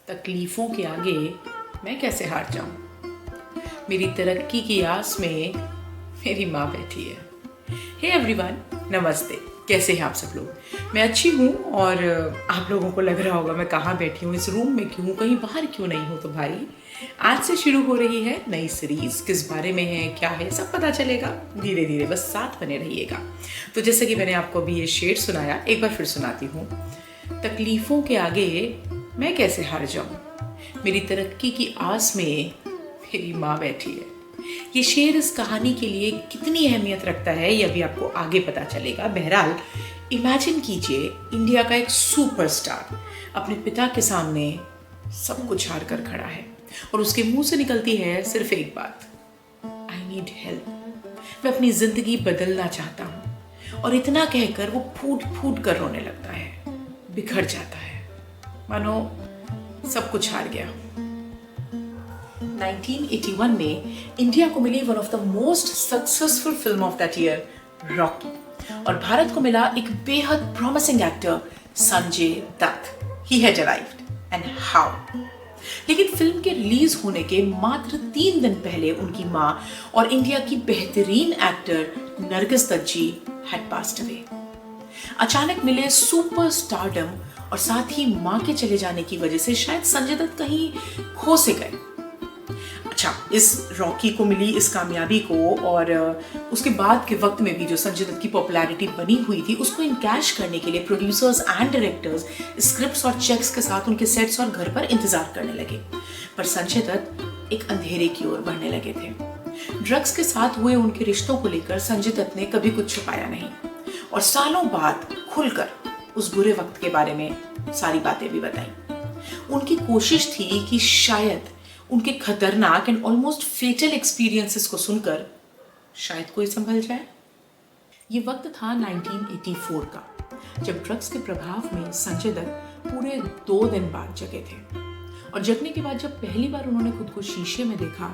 तकलीफ़ों के आगे मैं कैसे हार जाऊं? मेरी तरक्की की आस में मेरी माँ बैठी है। हे एवरीवन, नमस्ते। कैसे हैं आप सब लोग? मैं अच्छी हूँ और आप लोगों को लग रहा होगा मैं कहाँ बैठी हूँ, इस रूम में क्यों, कहीं बाहर क्यों नहीं हूँ। तो भाई, आज से शुरू हो रही है नई सीरीज़। किस बारे में है, क्या है, सब पता चलेगा धीरे धीरे, बस साथ बने रहिएगा। तो जैसे कि मैंने आपको अभी ये शेर सुनाया, एक बार फिर सुनाती हूँ। तकलीफ़ों के आगे मैं कैसे हार जाऊँ, मेरी तरक्की की आस में मेरी माँ बैठी है। ये शेर इस कहानी के लिए कितनी अहमियत रखता है ये अभी आपको आगे पता चलेगा। बहरहाल, इमेजिन कीजिए, इंडिया का एक सुपरस्टार अपने पिता के सामने सब कुछ हार कर खड़ा है और उसके मुंह से निकलती है सिर्फ एक बात, आई नीड हेल्प। मैं अपनी जिंदगी बदलना चाहता हूँ। और इतना कहकर वो फूट फूट कर रोने लगता है, बिखर जाता है, मानो सब कुछ हार गया। 1981 में इंडिया को मिली one of the most successful film of that year, Rocky, और भारत को मिला एक बेहद promising actor, Sanjay Dutt. He had arrived and how. लेकिन फिल्म के रिलीज होने के मात्र 3 दिन पहले उनकी मां और इंडिया की बेहतरीन actor Nargis Dutt ji had passed away. अचानक मिले सुपर स्टारडम और साथ ही मां के चले जाने की वजह से शायद संजय दत्त कहीं खो से गए। अच्छा, इस रॉकी को मिली इस कामयाबी को और उसके बाद के वक्त में भी जो संजय दत्त की पॉपुलैरिटी बनी हुई थी, उसको इनकैश करने के लिए प्रोड्यूसर्स एंड डायरेक्टर्स स्क्रिप्ट्स और चेक्स के साथ उनके सेट्स और घर पर इंतजार करने लगे। पर संजय दत्त एक अंधेरे की ओर बढ़ने लगे थे। ड्रग्स के साथ हुए उनके रिश्तों को लेकर संजय दत्त ने कभी कुछ छुपाया नहीं और सालों बाद खुलकर उस बुरे वक्त के बारे में सारी बातें भी बताई। उनकी कोशिश थी कि शायद उनके खतरनाक एंड ऑलमोस्ट फेटल एक्सपीरियंसेस को सुनकर शायद कोई संभल जाए। ये वक्त था 1984 का, जब ड्रग्स के प्रभाव में संजय दत्त पूरे 2 दिन बाद जगे थे। और जगने के बाद जब पहली बार उन्होंने खुद को शीशे में देखा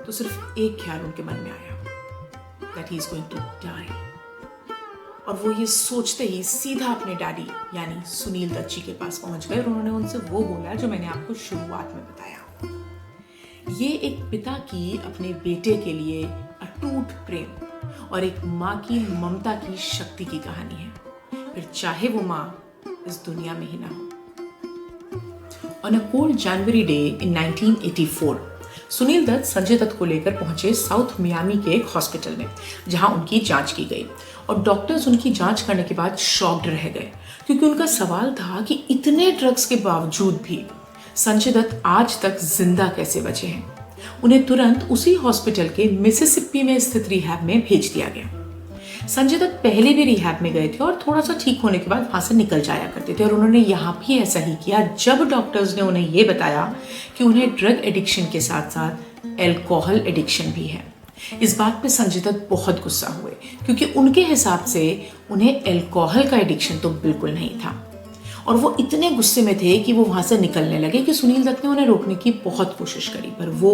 तो सिर्फ एक ख्याल उनके मन में आया, that he is going to die. और वो ये सोचते ही सीधा अपने डैडी यानी सुनील दत्त जी के पास पहुंच गए और उन्होंने उनसे वो बोला जो मैंने आपको शुरुआत में बताया। ये एक पिता की अपने बेटे के लिए अटूट प्रेम और एक माँ की ममता की शक्ति की कहानी है, फिर चाहे वो माँ इस दुनिया में ही ना हो। On a cold January day in 1984, Sunil Dutt Sanjay Dutt को लेकर पहुंचे साउथ मियामी के एक हॉस्पिटल में, जहां उनकी जांच की गई। और डॉक्टर्स उनकी जांच करने के बाद शॉक्ड रह गए, क्योंकि उनका सवाल था कि इतने ड्रग्स के बावजूद भी संजय दत्त आज तक जिंदा कैसे बचे हैं। उन्हें तुरंत उसी हॉस्पिटल के मिसिसिपी में स्थित रिहैब में भेज दिया गया। संजय दत्त पहले भी रिहैब में गए थे और थोड़ा सा ठीक होने के बाद वहां से निकल जाया करते थे, और उन्होंने यहाँ भी ऐसा ही किया जब डॉक्टर्स ने उन्हें यह बताया कि उन्हें ड्रग एडिक्शन के साथ साथ एल्कोहल एडिक्शन भी है। इस बात पे संजय दत्त बहुत गुस्सा हुए, क्योंकि उनके हिसाब से उन्हें एल्कोहल का एडिक्शन तो बिल्कुल नहीं था। और वो इतने गुस्से में थे कि वो वहां से निकलने लगे कि सुनील दत्त ने उन्हें रोकने की बहुत कोशिश करी, पर वो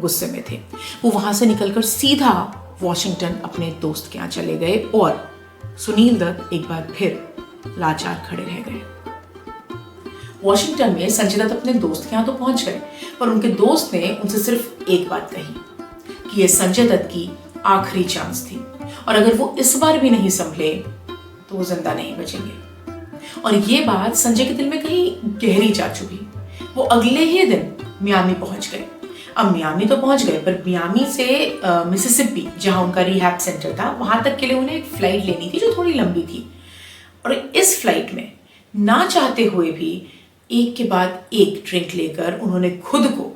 गुस्से में थे। वो वहां से निकलकर सीधा वॉशिंगटन अपने दोस्त के यहाँ चले गए और सुनील दत्त एक बार फिर लाचार खड़े रह गए। वॉशिंगटन में संजय दत्त अपने दोस्त के यहाँ तो पहुंच गए, पर उनके दोस्त ने उनसे सिर्फ एक बात कही कि ये संजय दत्त की आखिरी चांस थी और अगर वो इस बार भी नहीं संभले तो वो जिंदा नहीं बचेंगे। और ये बात संजय के दिल में कहीं गहरी जा चुकी। वो अगले ही दिन मियामी पहुंच गए। अब मियामी तो पहुंच गए, पर मियामी से मिसिसिपी, जहां उनका रिहैब सेंटर था, वहां तक के लिए उन्हें एक फ्लाइट लेनी थी जो थोड़ी लंबी थी। और इस फ्लाइट में ना चाहते हुए भी एक के बाद एक ड्रिंक लेकर उन्होंने खुद को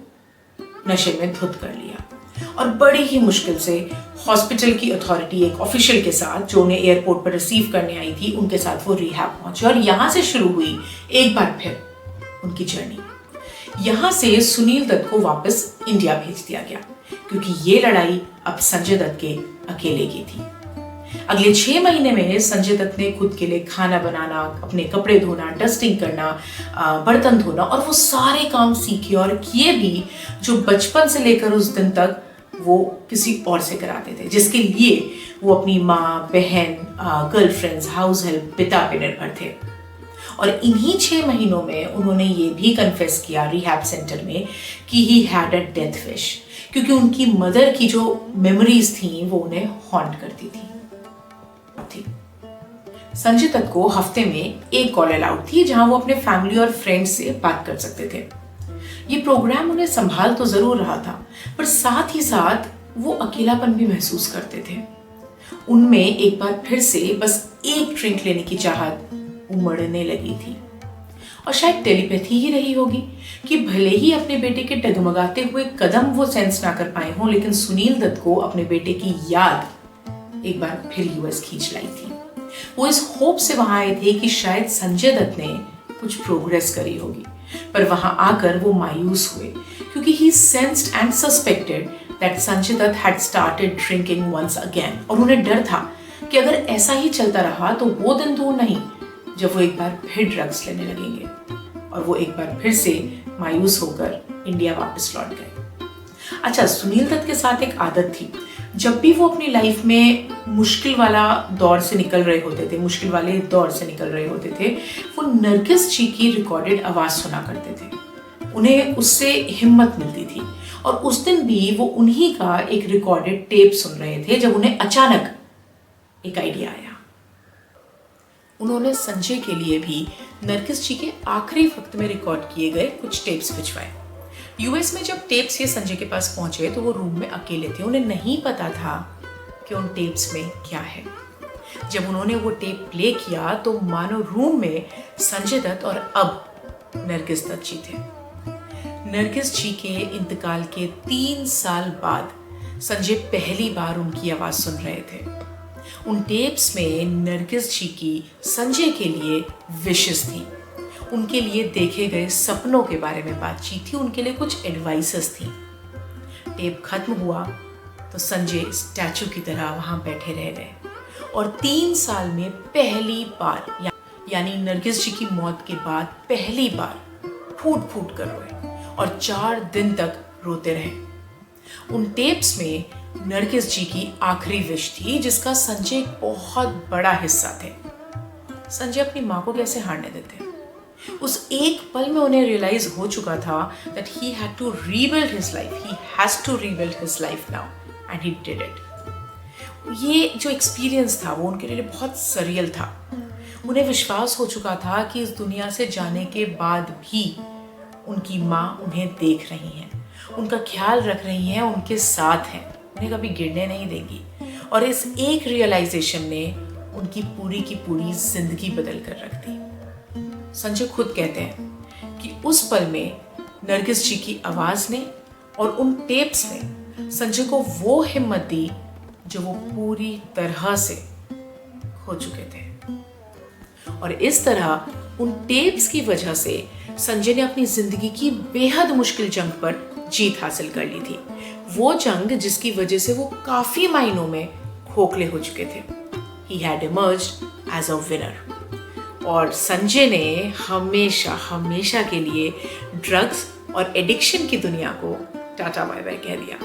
नशे में धुत कर लिया और बड़ी ही मुश्किल से हॉस्पिटल की अथॉरिटी, एक ऑफिशियल के साथ जो उन्हें एयरपोर्ट पर रिसीव करने आई थी, उनके साथ वो रिहैब पहुंचे। और यहाँ से शुरू हुई एक बार फिर उनकी जर्नी। यहाँ से सुनील दत्त को वापस इंडिया भेज दिया गया, क्योंकि ये लड़ाई अब संजय दत्त के अकेले की थी। अगले 6 महीने में संजय दत्त ने खुद के लिए खाना बनाना, अपने कपड़े धोना, डस्टिंग करना, बर्तन धोना और वो सारे काम सीखे और किए भी जो बचपन से लेकर उस दिन तक वो किसी और से कराते थे, जिसके लिए वो अपनी माँ, बहन, गर्लफ्रेंड्स, हाउस हेल्प, पिता पे निर्भर थे। और इन्हीं 6 महीनों में उन्होंने ये भी कन्फेस किया रिहैब सेंटर में कि he had a death wish, क्योंकि उनकी मदर की जो मेमोरीज थी वो उन्हें हॉन्ट करती थी। संजय दत्त को हफ्ते में एक कॉल अलाउड थी जहां वो अपने फैमिली और फ्रेंड्स से बात कर सकते थे। ये प्रोग्राम उन्हें संभाल तो जरूर रहा था, पर साथ ही साथ वो अकेलापन भी महसूस करते थे। उनमें एक बार फिर से बस एक ड्रिंक लेने की चाहत उमड़ने लगी थी, और शायद टेलीपैथी ही रही होगी कि भले ही अपने बेटे के डगमगाते हुए कदम वो सेंस ना कर पाए हों, लेकिन सुनील दत्त को अपने बेटे की याद एक बार फिर यूएस खींच लाई थी। वो इस होप से वहां आए थे कि शायद संजय दत्त ने कुछ प्रोग्रेस करी होगी, पर वहां आकर वो मायूस हुए क्योंकि he sensed and suspected that Sanjay Dutt had started drinking once again, और उन्हें डर था कि अगर ऐसा ही चलता रहा तो वो दिन दूर नहीं जब वो एक बार फिर ड्रग्स लेने लगेंगे, और वो एक बार फिर से मायूस होकर इंडिया वापस लौट गए। अच्छा, सुनील दत्त के साथ एक आदत थी, जब भी वो अपनी लाइफ में मुश्किल वाले दौर से निकल रहे होते थे, वो नरगिस जी की रिकॉर्डेड आवाज सुना करते थे। उन्हें उससे हिम्मत मिलती थी, और उस दिन भी वो उन्हीं का एक रिकॉर्डेड टेप सुन रहे थे जब उन्हें अचानक एक आइडिया आया। उन्होंने संजय के लिए भी नरगिस जी के आखिरी वक्त में रिकॉर्ड किए गए कुछ टेप्स भिजवाए। यूएस में जब टेप्स ये संजय के पास पहुंचे तो वो रूम में अकेले थे। उन्हें नहीं पता था कि उन टेप्स में क्या है। जब उन्होंने वो टेप प्ले किया तो मानो रूम में संजय दत्त और अब नरगिस दत्त जी थे। नरगिस जी के इंतकाल के 3 साल बाद संजय पहली बार उनकी आवाज सुन रहे थे। उन टेप्स में नरगिस जी की संजय के लिए विशेस थी, उनके लिए देखे गए सपनों के बारे में बातचीत थी, उनके लिए कुछ एडवाइसेस थी। टेप खत्म हुआ तो संजय स्टैचू की तरह वहां बैठे रह गए, और 3 साल में पहली बार, यानी नरगिस जी की मौत के बाद पहली बार फूट फूट कर रोए, और 4 दिन तक रोते रहे। उन टेप्स में नरगिस जी की आखिरी विश थी, जिसका संजय एक बहुत बड़ा हिस्सा थे। संजय अपनी माँ को कैसे हारने देते? उस एक पल में उन्हें रियलाइज हो चुका था that he had to rebuild his life. He has to rebuild his life now, and he did it. ये जो एक्सपीरियंस था वो उनके लिए बहुत सरियल था। उन्हें विश्वास हो चुका था कि इस दुनिया से जाने के बाद भी उनकी माँ उन्हें देख रही हैं, उनका ख्याल रख रही हैं, उनके साथ हैं, उन्हें कभी गिरने नहीं देंगी। और इस एक रियलाइजेशन ने उनकी पूरी की पूरी जिंदगी बदल कर रख दी। संजय खुद कहते हैं कि उस पल में नरगिस जी की आवाज ने और उन टेप्स ने संजय को वो हिम्मत दी जो वो पूरी तरह से खो चुके थे। और इस तरह उन टेप्स की वजह से संजय ने अपनी जिंदगी की बेहद मुश्किल जंग पर जीत हासिल कर ली थी। वो जंग जिसकी वजह से वो काफी मायनों में खोखले हो चुके थे। He had emerged as a winner. और संजय ने हमेशा के लिए ड्रग्स और एडिक्शन की दुनिया को टाटा बाय बाय कह दिया।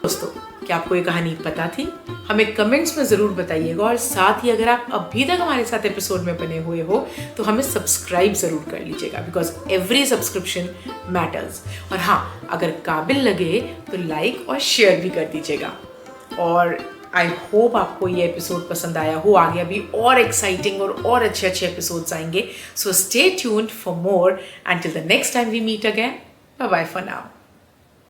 दोस्तों, क्या आपको ये कहानी पता थी? हमें कमेंट्स में ज़रूर बताइएगा, और साथ ही अगर आप अभी तक हमारे साथ एपिसोड में बने हुए हो तो हमें सब्सक्राइब ज़रूर कर लीजिएगा, बिकॉज एवरी सब्सक्रिप्शन मैटर्स। और हाँ, अगर काबिल लगे तो लाइक और शेयर भी कर दीजिएगा। और आई होप आपको ये एपिसोड पसंद आया हो। आगे अभी और एक्साइटिंग और अच्छे एपिसोड्स आएंगे। So stay tuned for more. And till the next time we meet again, bye bye for now.